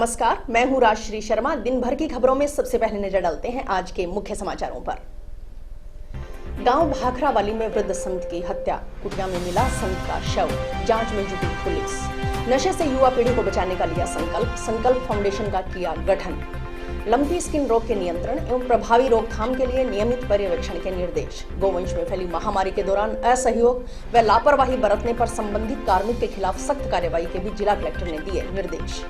नमस्कार, मैं हूं राजश्री शर्मा। दिन भर की खबरों में सबसे पहले नजर डालते हैं आज के मुख्य समाचारों पर। गांव भाखरावाली में वृद्ध संत की हत्या, कुटिया में मिला संत का शव, जांच में जुटी पुलिस। नशे से युवा पीढ़ी को बचाने का लिया संकल्प फाउंडेशन का किया गठन। लंपी स्किन रोग के नियंत्रण एवं प्रभावी रोकथाम के लिए नियमित पर्यवेक्षण के निर्देश। गोवंश में फैली महामारी के दौरान असहयोग व लापरवाही बरतने पर संबंधित कार्मिक के खिलाफ सख्त कार्रवाई के भी जिला कलेक्टर ने दिए निर्देश।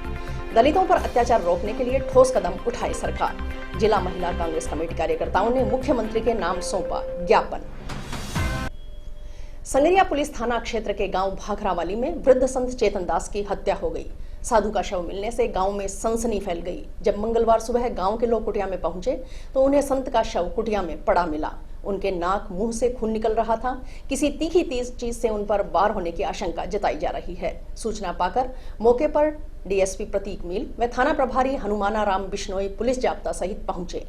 दलितों पर अत्याचार रोकने के लिए ठोस कदम उठाए सरकार। जिला महिला कांग्रेस कमेटी कार्यकर्ताओं ने मुख्यमंत्री के नाम सौंपा ज्ञापन। संगरिया पुलिस थाना क्षेत्र के गांव भाखरावाली में वृद्ध संत चेतन दास की हत्या हो गई। साधु का शव मिलने से गांव में सनसनी फैल गई। जब मंगलवार सुबह गांव के लोग कुटिया में पहुंचे तो उन्हें संत का शव कुटिया में पड़ा मिला। उनके नाक मुंह से खून निकल रहा था। किसी तीखी चीज से उन पर वार होने की आशंका जताई जा रही है। सूचना पाकर मौके पर डीएसपी प्रतीक मील व थाना प्रभारी हनुमानाराम बिश्नोई पुलिस जाब्ता सहित पहुंचे।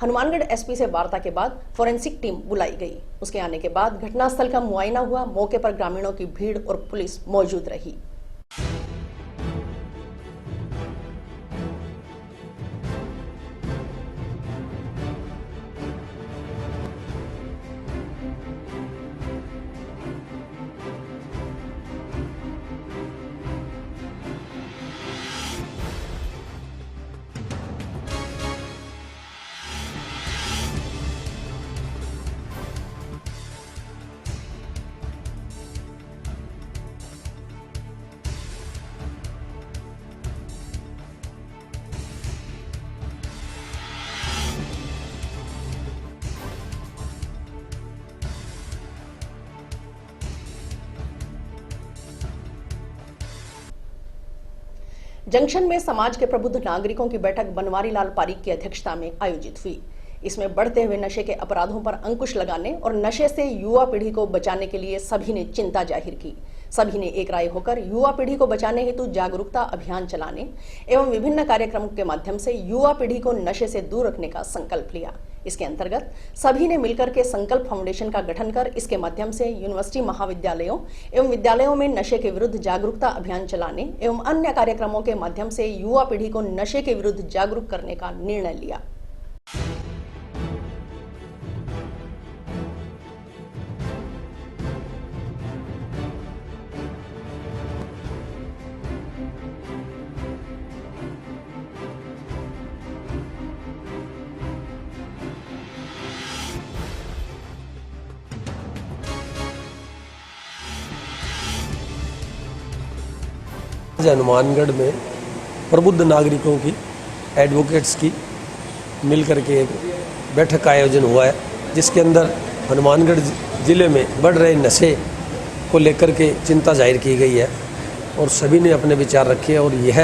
हनुमानगढ़ एसपी से वार्ता के बाद फोरेंसिक टीम बुलाई गई। उसके आने के बाद घटनास्थल का मुआयना हुआ। मौके पर ग्रामीणों की भीड़ और पुलिस मौजूद रही। जंक्शन में समाज के प्रबुद्ध नागरिकों की बैठक बनवारी लाल पारीक की अध्यक्षता में आयोजित हुई। इसमें बढ़ते हुए नशे के अपराधों पर अंकुश लगाने और नशे से युवा पीढ़ी को बचाने के लिए सभी ने चिंता जाहिर की। सभी ने एक राय होकर युवा पीढ़ी को बचाने हेतु जागरूकता अभियान चलाने एवं विभिन्न कार्यक्रमों के माध्यम से युवा पीढ़ी को नशे से दूर रखने का संकल्प लिया। इसके अंतर्गत सभी ने मिलकर के संकल्प फाउंडेशन का गठन कर इसके माध्यम से यूनिवर्सिटी महाविद्यालयों एवं विद्यालयों में नशे के विरुद्ध जागरूकता अभियान चलाने एवं अन्य कार्यक्रमों के माध्यम से युवा पीढ़ी को नशे के विरुद्ध जागरूक करने का निर्णय लिया। हनुमानगढ़ में प्रबुद्ध नागरिकों की एडवोकेट्स की मिलकर के एक बैठक का आयोजन हुआ है, जिसके अंदर हनुमानगढ़ ज़िले में बढ़ रहे नशे को लेकर के चिंता जाहिर की गई है और सभी ने अपने विचार रखे और यह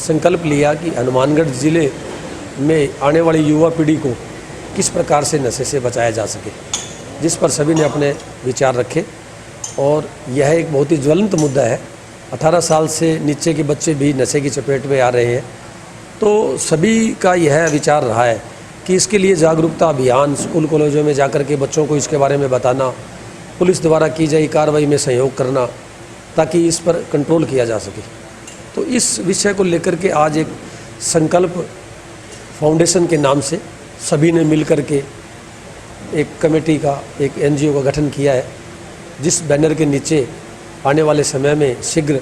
संकल्प लिया कि हनुमानगढ़ ज़िले में आने वाली युवा पीढ़ी को किस प्रकार से नशे से बचाया जा सके, जिस पर सभी ने अपने विचार रखे। और यह एक बहुत ही ज्वलंत मुद्दा है। 18 साल से नीचे के बच्चे भी नशे की चपेट में आ रहे हैं। तो सभी का यह विचार रहा है कि इसके लिए जागरूकता अभियान स्कूल कॉलेजों में जाकर के बच्चों को इसके बारे में बताना, पुलिस द्वारा की जाए कार्रवाई में सहयोग करना, ताकि इस पर कंट्रोल किया जा सके। तो इस विषय को लेकर के आज एक संकल्प फाउंडेशन के नाम से सभी ने मिलकर के एक कमेटी का, एक एनजीओ का गठन किया है, जिस बैनर के नीचे आने वाले समय में शीघ्र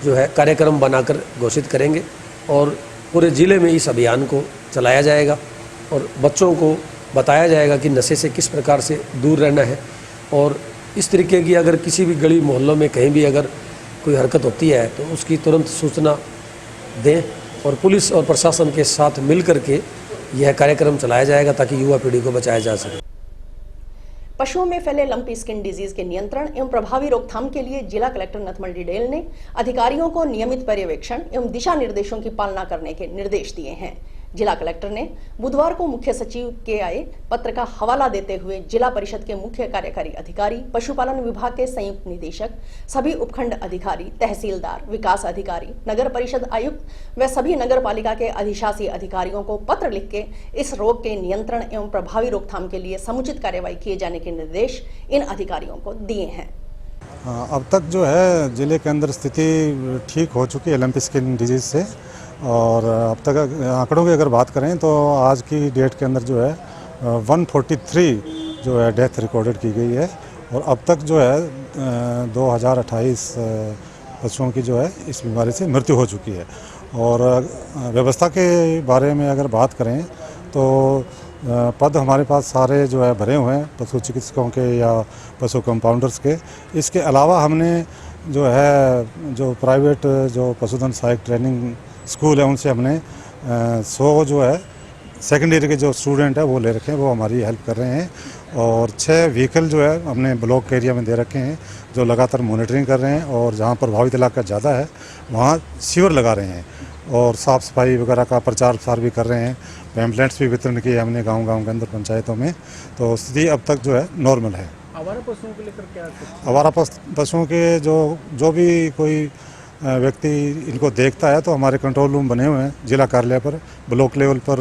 जो है कार्यक्रम बनाकर घोषित करेंगे और पूरे ज़िले में इस अभियान को चलाया जाएगा और बच्चों को बताया जाएगा कि नशे से किस प्रकार से दूर रहना है। और इस तरीके की अगर किसी भी गली मोहल्लों में कहीं भी अगर कोई हरकत होती है तो उसकी तुरंत सूचना दें और पुलिस और प्रशासन के साथ मिल कर के यह कार्यक्रम चलाया जाएगा ताकि युवा पीढ़ी को बचाया जा सके। पशुओं में फैले लंपी स्किन डिजीज के नियंत्रण एवं प्रभावी रोकथाम के लिए जिला कलेक्टर नथमल डिडेल ने अधिकारियों को नियमित पर्यवेक्षण एवं दिशा निर्देशों की पालना करने के निर्देश दिए हैं। जिला कलेक्टर ने बुधवार को मुख्य सचिव के आए पत्र का हवाला देते हुए जिला परिषद के मुख्य कार्यकारी अधिकारी, पशुपालन विभाग के संयुक्त निदेशक, सभी उपखंड अधिकारी, तहसीलदार, विकास अधिकारी, नगर परिषद आयुक्त व सभी नगर पालिका के अधिशासी अधिकारियों को पत्र लिख के इस रोग के नियंत्रण एवं प्रभावी रोकथाम के लिए समुचित कार्यवाही किए जाने के निर्देश इन अधिकारियों को दिए हैं। अब तक जो है जिले के अंदर स्थिति ठीक हो चुकी है लंपी स्किन डिजीज से, और अब तक आंकड़ों की अगर बात करें तो आज की डेट के अंदर जो है 143 जो है डेथ रिकॉर्डेड की गई है और अब तक जो है 2028 पशुओं की जो है इस बीमारी से मृत्यु हो चुकी है। और व्यवस्था के बारे में अगर बात करें तो पद हमारे पास सारे जो है भरे हुए हैं पशु चिकित्सकों के या पशु कंपाउंडर्स के। इसके अलावा हमने जो है जो प्राइवेट जो पशुधन सहायक ट्रेनिंग स्कूल है उनसे हमने 100 जो है सेकेंडरी के जो स्टूडेंट है वो ले रखे हैं, वो हमारी हेल्प कर रहे हैं। और 6 व्हीकल जो है हमने ब्लॉक एरिया में दे रखे हैं जो लगातार मॉनिटरिंग कर रहे हैं और जहाँ प्रभावित इलाका ज़्यादा है वहाँ शिविर लगा रहे हैं और साफ़ सफाई वगैरह का प्रचार प्रसार भी कर रहे हैं। पैम्पलेट्स भी वितरण किए हमने गांव-गांव के अंदर पंचायतों में। तो स्थिति अब तक जो है नॉर्मल है। आवारा पशुओं को लेकर क्या आवारा पशुओं के जो भी कोई व्यक्ति इनको देखता है तो हमारे कंट्रोल रूम बने हुए हैं जिला कार्यालय पर, ब्लॉक लेवल पर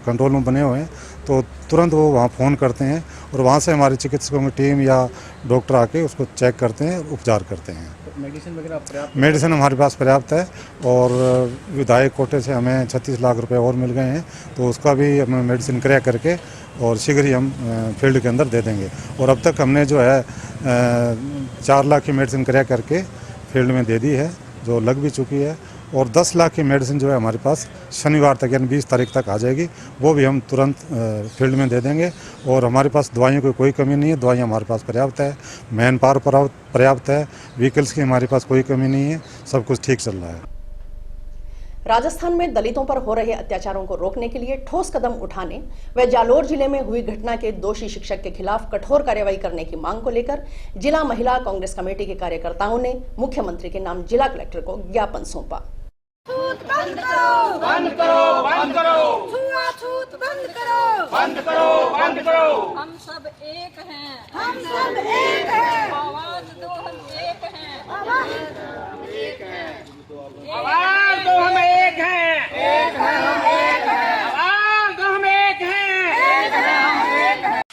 कंट्रोल रूम बने हुए हैं, तो तुरंत वो वहाँ फ़ोन करते हैं और वहाँ से हमारी चिकित्सकों की टीम या डॉक्टर आके उसको चेक करते हैं, उपचार करते हैं। मेडिसिन वगैरह पर्याप्त? मेडिसिन हमारे पास पर्याप्त है और विधायक कोटे से हमें 36 लाख रुपए और मिल गए हैं, तो उसका भी हम मेडिसिन क्रय करके और शीघ्र ही हम फील्ड के अंदर दे देंगे। और अब तक हमने जो है 4 लाख की मेडिसिन क्रय करके फील्ड में दे दी है जो लग भी चुकी है और 10 लाख की मेडिसिन जो है हमारे पास शनिवार तक यानी 20 तारीख तक आ जाएगी, वो भी हम तुरंत फील्ड में दे देंगे। और हमारे पास दवाइयों की कोई कमी नहीं है, दवाइयाँ हमारे पास पर्याप्त है, मैन पावर पर्याप्त है, व्हीकल्स की हमारे पास कोई कमी नहीं है, सब कुछ ठीक चल रहा है। राजस्थान में दलितों पर हो रहे अत्याचारों को रोकने के लिए ठोस कदम उठाने व जालोर जिले में हुई घटना के दोषी शिक्षक के खिलाफ कठोर कार्रवाई करने की मांग को लेकर जिला महिला कांग्रेस कमेटी के कार्यकर्ताओं ने मुख्यमंत्री के नाम जिला कलेक्टर को ज्ञापन सौंपा। बंद करो, बंद करो, बंद करो, छुआछूत बंद करो, बंद करो, बंद करो। हम सब एक हैं, हम सब एक हैं। आवाज दो हम एक हैं, आवाज एक हैं, आवाज दो हम एक हैं, एक हैं हम एक हैं, आवाज दो हम एक हैं, एक हैं हम एक हैं।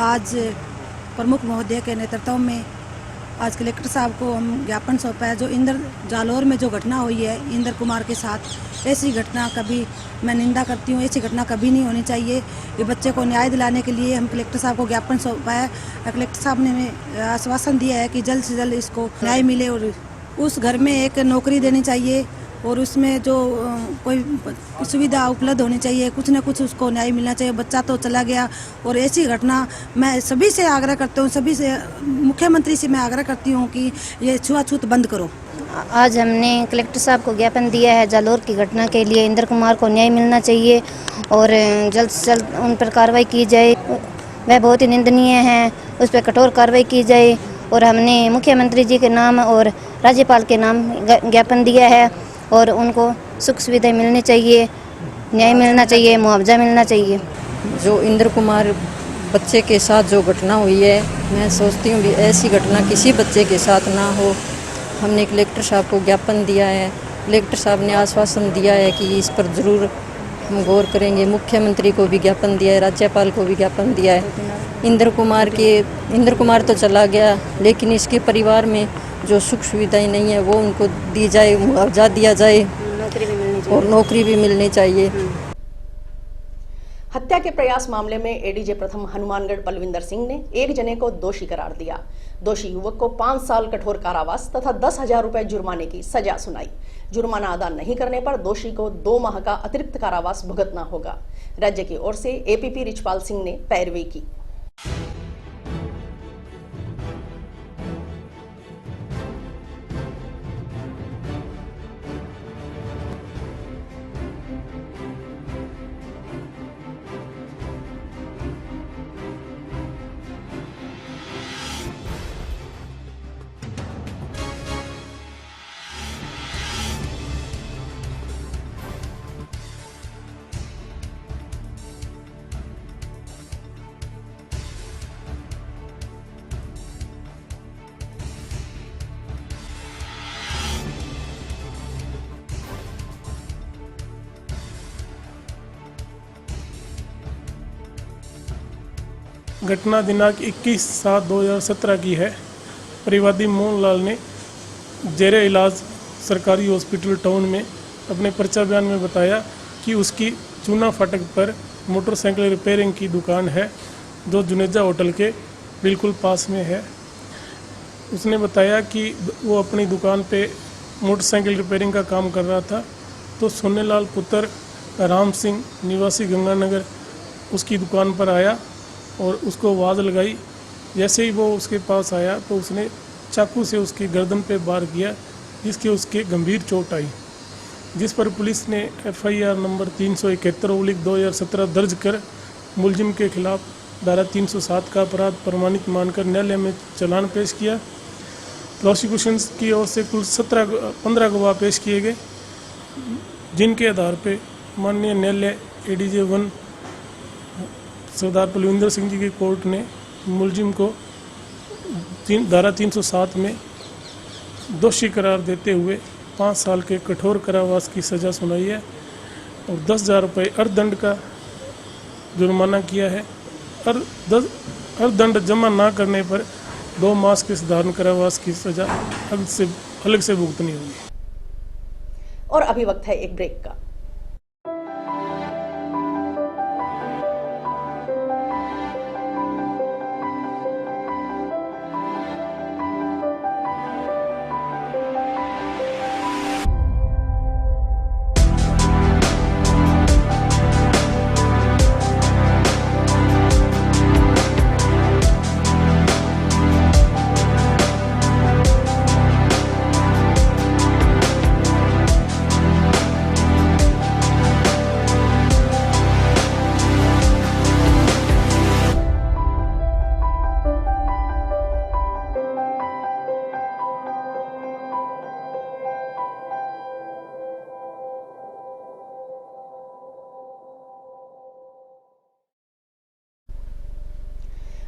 आज प्रमुख महोदय के नेतृत्व में आज कलेक्टर साहब को हम ज्ञापन सौंपा है। जो जालोर में जो घटना हुई है इंद्र कुमार के साथ, ऐसी घटना कभी, मैं निंदा करती हूँ, ऐसी घटना कभी नहीं होनी चाहिए। ये बच्चे को न्याय दिलाने के लिए हम कलेक्टर साहब को ज्ञापन सौंपा है। कलेक्टर साहब ने आश्वासन दिया है कि जल्द से जल्द इसको न्याय मिले और उस घर में एक नौकरी देनी चाहिए और उसमें जो कोई सुविधा उपलब्ध होनी चाहिए, कुछ न कुछ उसको न्याय मिलना चाहिए। बच्चा तो चला गया और ऐसी घटना मैं सभी से आग्रह करती हूँ, सभी से, मुख्यमंत्री से मैं आग्रह करती हूँ कि ये छुआछूत बंद करो। आज हमने कलेक्टर साहब को ज्ञापन दिया है जालोर की घटना के लिए। इंद्र कुमार को न्याय मिलना चाहिए और जल्द से जल्द उन पर कार्रवाई की जाए। वह बहुत ही निंदनीय है, उस पर कठोर कार्रवाई की जाए। और हमने मुख्यमंत्री जी के नाम और राज्यपाल के नाम ज्ञापन दिया है और उनको सुख सुविधाएं मिलनी चाहिए, न्याय मिलना चाहिए, मुआवजा मिलना चाहिए। जो इंद्र कुमार बच्चे के साथ जो घटना हुई है, मैं सोचती हूँ कि ऐसी घटना किसी बच्चे के साथ ना हो। हमने कलेक्टर साहब को ज्ञापन दिया है, कलेक्टर साहब ने आश्वासन दिया है कि इस पर ज़रूर हम गौर करेंगे। मुख्यमंत्री को भी ज्ञापन दिया है, राज्यपाल को भी ज्ञापन दिया है। इंद्र कुमार तो चला गया, लेकिन इसके परिवार में जो सुख सुविधाएं नहीं है वो उनको दी जाए, मुआवजा दिया जाए और नौकरी भी मिलनी चाहिए। हत्या के प्रयास मामले में एडीजे प्रथम हनुमानगढ़ बलविंदर सिंह ने एक जने को दोषी करार दिया। दोषी युवक को 5 साल कठोर कारावास तथा 10,000 रुपए जुर्माने की सजा सुनाई। जुर्माना अदा नहीं करने पर दोषी को 2 माह का अतिरिक्त कारावास भुगतना होगा। राज्य की ओर से एपीपी रिचपाल सिंह ने पैरवी की। घटना दिनांक 21/7/2017 की है। परिवादी मोहनलाल ने जेरे इलाज सरकारी हॉस्पिटल टाउन में अपने पर्चा बयान में बताया कि उसकी चूना फाटक पर मोटरसाइकिल रिपेयरिंग की दुकान है जो जुनेजा होटल के बिल्कुल पास में है। उसने बताया कि वो अपनी दुकान पे मोटरसाइकिल रिपेयरिंग का काम कर रहा था तो सोनेलाल पुत्र राम सिंह निवासी गंगानगर उसकी दुकान पर आया और उसको आवाज़ लगाई। जैसे ही वो उसके पास आया तो उसने चाकू से उसकी गर्दन पे वार किया जिसके उसके गंभीर चोट आई, जिस पर पुलिस ने FIR नंबर 371/2017 दर्ज कर मुलजिम के खिलाफ धारा 307 का अपराध प्रमाणित मानकर न्यायालय में चालान पेश किया। प्रोसिक्यूशन की ओर से कुल 15 गवाह पेश किए गए, जिनके आधार पे माननीय न्यायालय ADJ 1 सरदार बलविंदर सिंह जी की कोर्ट ने मुलजिम को धारा 307 में दोषी करार देते हुए 5 साल के कठोर कारावास की सज़ा सुनाई है और 10,000 रुपये अर्थदंड का जुर्माना किया है। अर्थदंड जमा ना करने पर 2 मास के साधारण कारावास की सज़ा अलग से भुगतनी होगी। और अभी वक्त है एक ब्रेक का।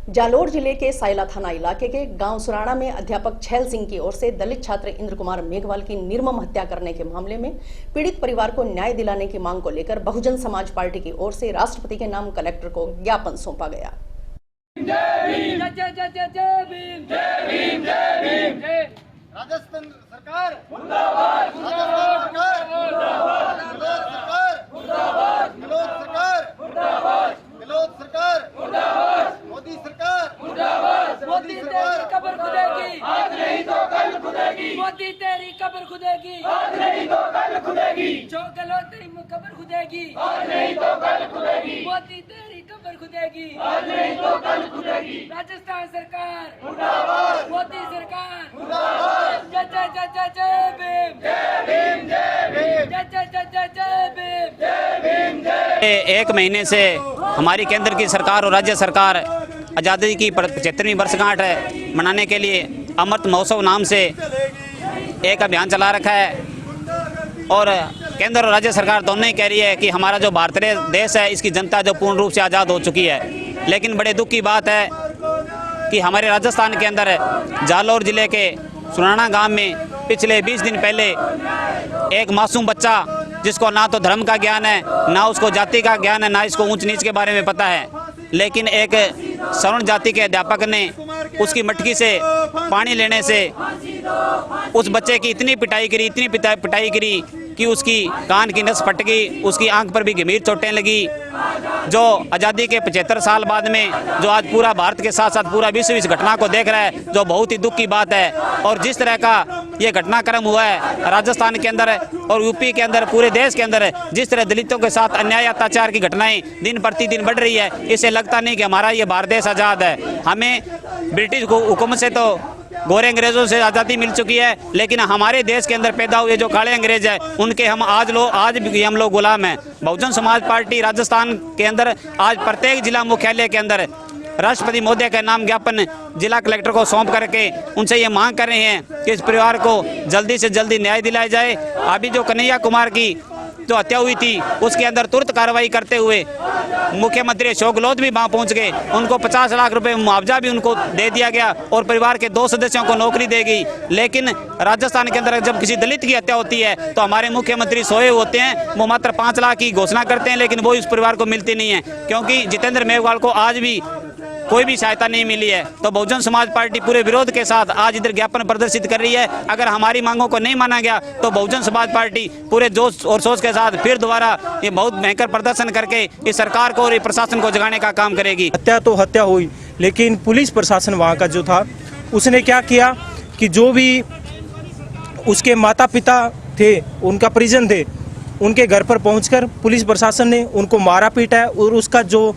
जालोर जिले के साइला थाना इलाके के गांव सुराना में अध्यापक छैल सिंह की ओर से दलित छात्र इंद्र कुमार मेघवाल की निर्मम हत्या करने के मामले में पीड़ित परिवार को न्याय दिलाने की मांग को लेकर बहुजन समाज पार्टी की ओर से राष्ट्रपति के नाम कलेक्टर को ज्ञापन सौंपा गया। राजस्थान सरकार मुर्दाबाद, राजस्थान सरकार मुर्दाबाद, विनोद सरकार मुर्दाबाद, विनोद सरकार मुर्दाबाद, मोदी सरकार मुर्दाबाद, मोदी तेरी कब्र खुदेगी, आज नहीं तो कल खुदेगी, मोदी तेरी कब्र खुदेगी, आज नहीं तो कल खुदेगी, जो गलत तेरी कब्र खुदेगी, आज नहीं तो कल खुदेगी, मोदी तेरी कब्र खुदेगी, आज नहीं तो कल खुदेगी, राजस्थान सरकार मुर्दाबाद, मोदी सरकार मुर्दाबाद, जय जय जय जय जय भीम, जय भीम, जय भीम, जय जय जय जय जय भीम, जय भीम, जय। एक महीने से हमारी केंद्र की सरकार और राज्य सरकार आज़ादी की 75वीं वर्षगांठ मनाने के लिए अमृत महोत्सव नाम से एक अभियान चला रखा है और केंद्र और राज्य सरकार दोनों ही कह रही है कि हमारा जो भारतीय देश है इसकी जनता जो पूर्ण रूप से आज़ाद हो चुकी है। लेकिन बड़े दुख की बात है कि हमारे राजस्थान के अंदर जालोर जिले के सुराना गांव में पिछले 20 दिन पहले एक मासूम बच्चा जिसको ना तो धर्म का ज्ञान है, ना उसको जाति का ज्ञान है, ना इसको ऊंच नीच के बारे में पता है, लेकिन एक सवर्ण जाति के अध्यापक ने उसकी मटकी से पानी लेने से उस बच्चे की इतनी पिटाई करी कि उसकी कान की नस फट गई, उसकी आंख पर भी गंभीर चोटें लगी। जो आज़ादी के 75 साल बाद में जो आज पूरा भारत के साथ साथ पूरा विश्व इस घटना को देख रहा है, जो बहुत ही दुख की बात है। और जिस तरह का ये घटनाक्रम हुआ है राजस्थान के अंदर और यूपी के अंदर, पूरे देश के अंदर, जिस तरह दलितों के साथ अन्याय अत्याचार की घटनाएं दिन प्रतिदिन बढ़ रही है, इससे लगता नहीं कि हमारा ये भारत देश आज़ाद है। हमें ब्रिटिश हुकूमत से तो गोरे अंग्रेजों से आज़ादी मिल चुकी है, लेकिन हमारे देश के अंदर पैदा हुए जो काले अंग्रेज हैं उनके हम आज भी हम लोग गुलाम हैं। बहुजन समाज पार्टी राजस्थान के अंदर आज प्रत्येक जिला मुख्यालय के अंदर राष्ट्रपति महोदय का नाम ज्ञापन जिला कलेक्टर को सौंप करके उनसे ये मांग कर रहे हैं कि इस परिवार को जल्दी से जल्दी न्याय दिलाया जाए। अभी जो कन्हैया कुमार की जो हत्या हुई थी उसके अंदर तुरंत कार्रवाई करते हुए मुख्यमंत्री अशोक गहलोत भी वहाँ पहुँच गए, उनको 50 लाख रुपए मुआवजा भी उनको दे दिया गया और परिवार के 2 सदस्यों को नौकरी दी गई। लेकिन राजस्थान के अंदर जब किसी दलित की हत्या होती है तो हमारे मुख्यमंत्री सोए होते हैं, वो मात्र 5 लाख की घोषणा करते हैं, लेकिन वो इस परिवार को मिलती नहीं है, क्योंकि जितेंद्र मेघवाल को आज भी कोई भी सहायता नहीं मिली है। तो बहुजन समाज पार्टी पूरे विरोध के साथ आज इधर ज्ञापन प्रदर्शित कर रही है। अगर हमारी मांगों को नहीं माना गया तो बहुजन समाज पार्टी पूरे जोश और सोच के साथ फिर दोबारा ये बहुत भयंकर प्रदर्शन करके इस सरकार को और प्रशासन को जगाने का काम करेगी। हत्या तो हत्या हुई, लेकिन पुलिस प्रशासन वहाँ का जो था उसने क्या किया कि जो भी उसके माता पिता थे, उनका परिजन थे, उनके घर पर पहुंचकर पुलिस प्रशासन ने उनको मारा पीटा है और उसका जो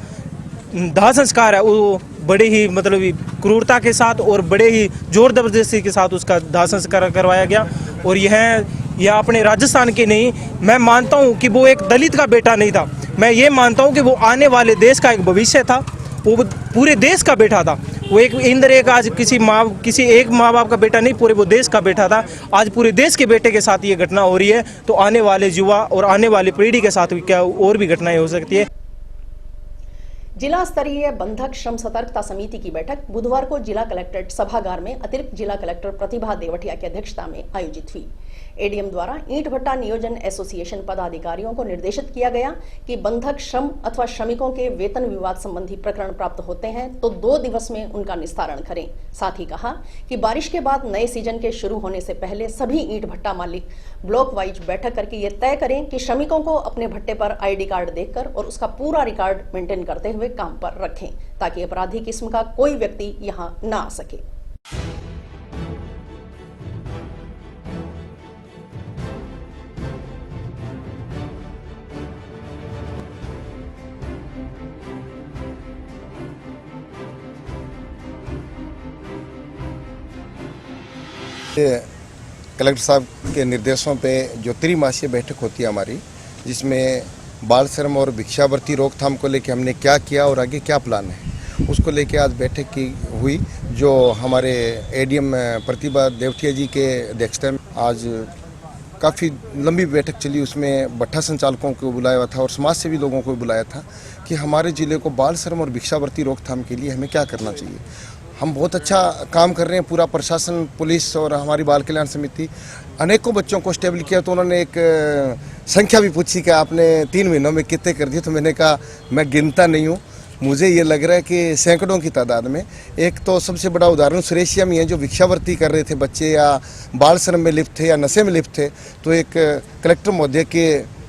दाह संस्कार है वो बड़े ही मतलब क्रूरता के साथ और बड़े ही जोर जबरदस्ती के साथ उसका दाह संस्कार करवाया गया। और यह अपने राजस्थान के नहीं, मैं मानता हूँ कि वो एक दलित का बेटा नहीं था, मैं ये मानता हूँ कि वो आने वाले देश का एक भविष्य था, वो पूरे देश का बेटा था। वो एक आज किसी एक माँ बाप का बेटा नहीं, पूरे वो देश का बेटा था। आज पूरे देश के बेटे के साथ ये घटना हो रही है, तो आने वाले युवा और आने वाली पीढ़ी के साथ क्या और भी घटनाएं हो सकती है। जिला स्तरीय बंधक श्रम सतर्कता समिति की बैठक बुधवार को जिला कलेक्ट्रेट सभागार में अतिरिक्त जिला कलेक्टर प्रतिभा देवटिया की अध्यक्षता में आयोजित हुई। एडीएम द्वारा ईंट भट्टा नियोजन एसोसिएशन पदाधिकारियों को निर्देशित किया गया कि बंधक श्रम अथवा श्रमिकों के वेतन विवाद संबंधी प्रकरण प्राप्त होते हैं तो 2 दिवस में उनका निस्तारण करें। साथ ही कहा कि बारिश के बाद नए सीजन के शुरू होने से पहले सभी ईंट भट्टा मालिक ब्लॉक वाइज बैठक करके ये तय करें कि श्रमिकों को अपने भट्टे पर आईडी कार्ड देकर और उसका पूरा रिकॉर्ड मेंटेन करते हुए काम पर रखें, ताकि अपराधी किस्म का कोई व्यक्ति यहां न आ सके। कलेक्टर साहब के निर्देशों पे जो त्रिमासीय बैठक होती है हमारी, जिसमें बाल श्रम और भिक्षावृत्ति रोकथाम को लेकर हमने क्या किया और आगे क्या प्लान है, उसको लेकर आज बैठक की हुई, जो हमारे एडीएम प्रतिभा देवटिया जी के अध्यक्षता में आज काफ़ी लंबी बैठक चली। उसमें भट्टा संचालकों को बुलाया हुआ था और समाज सेवी लोगों को बुलाया था कि हमारे ज़िले को बाल श्रम और भिक्षावृत्ति रोकथाम के लिए हमें क्या करना चाहिए। हम बहुत अच्छा काम कर रहे हैं, पूरा प्रशासन, पुलिस और हमारी बाल कल्याण समिति अनेकों बच्चों को स्टेबल किया। तो उन्होंने एक संख्या भी पूछी कि आपने 3 महीनों में कितने कर दिए, तो मैंने कहा मैं गिनता नहीं हूँ, मुझे ये लग रहा है कि सैकड़ों की तादाद में। एक तो सबसे बड़ा उदाहरण सुरेशिया में है, जो भिक्षावृत्ति कर रहे थे बच्चे या बाल श्रम में लिप्त थे या नशे में लिप्त थे, तो एक कलेक्टर महोदय के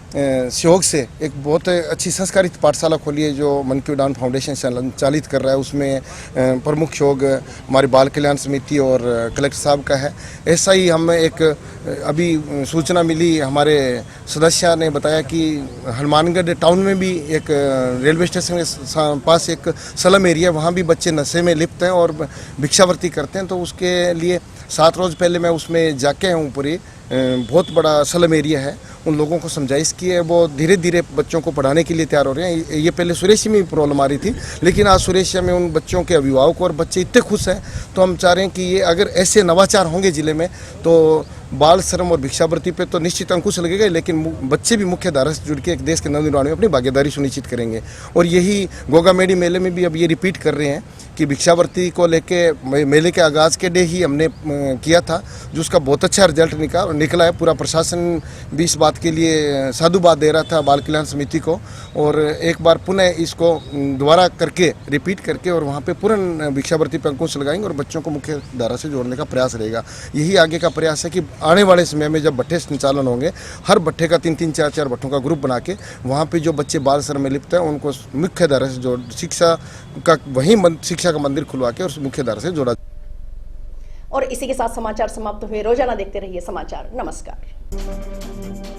सहयोग से एक बहुत अच्छी संस्कारित पाठशाला खोली है जो मन की उड़ान फाउंडेशन संचालित कर रहा है। उसमें प्रमुख सहयोग हमारी बाल कल्याण समिति और कलेक्टर साहब का है। ऐसा ही हमें एक अभी सूचना मिली, हमारे सदस्य ने बताया कि हनुमानगढ़ टाउन में भी एक रेलवे स्टेशन के पास एक स्लम एरिया, वहाँ भी बच्चे नशे में लिप्त हैं और भिक्षावृत्ति करते हैं। तो उसके लिए 7 रोज़ पहले मैं उसमें जाके हूँ, पूरी बहुत बड़ा स्लम एरिया है, उन लोगों को समझाइश की है, वो धीरे धीरे बच्चों को पढ़ाने के लिए तैयार हो रहे हैं। ये पहले सुरेशिया में भी प्रॉब्लम आ रही थी, लेकिन आज सुरेशिया में उन बच्चों के अभिभावक और बच्चे इतने खुश हैं, तो हम चाह रहे हैं कि ये अगर ऐसे नवाचार होंगे ज़िले में तो बाल श्रम और भिक्षावृत्ति पे तो निश्चित अंकुश लगेगा, लेकिन बच्चे भी मुख्य धारा से जुड़ के एक देश के नवनिर्माण में अपनी भागीदारी सुनिश्चित करेंगे। और यही गोगामेडी मेले में भी अब ये रिपीट कर रहे हैं कि भिक्षावृत्ति को लेके मेले के आगाज़ के डे ही हमने किया था, जो उसका बहुत अच्छा रिजल्ट निकला है। पूरा प्रशासन भी इस बात के लिए साधुवाद दे रहा था बाल कल्याण समिति को, और एक बार पुनः इसको दोबारा करके रिपीट करके और वहाँ पे पूर्ण भिक्षावृत्ति पर अंकुश लगाएंगे और बच्चों को मुख्य धारा से जोड़ने का प्रयास रहेगा। यही आगे का प्रयास है कि आने वाले समय में जब भट्टे संचालन होंगे, हर भट्टे का 3-3, 4-4 भट्टों का ग्रुप बना के वहाँ पे जो बच्चे बाल श्रम में लिप्त हैं उनको मुख्य धारा से जोड़, शिक्षा का वहीं शिक्षा का मंदिर खुलवा के और मुख्य धारा से जोड़ा। और इसी के साथ समाचार समाप्त हुए। रोजाना देखते रहिए समाचार। नमस्कार।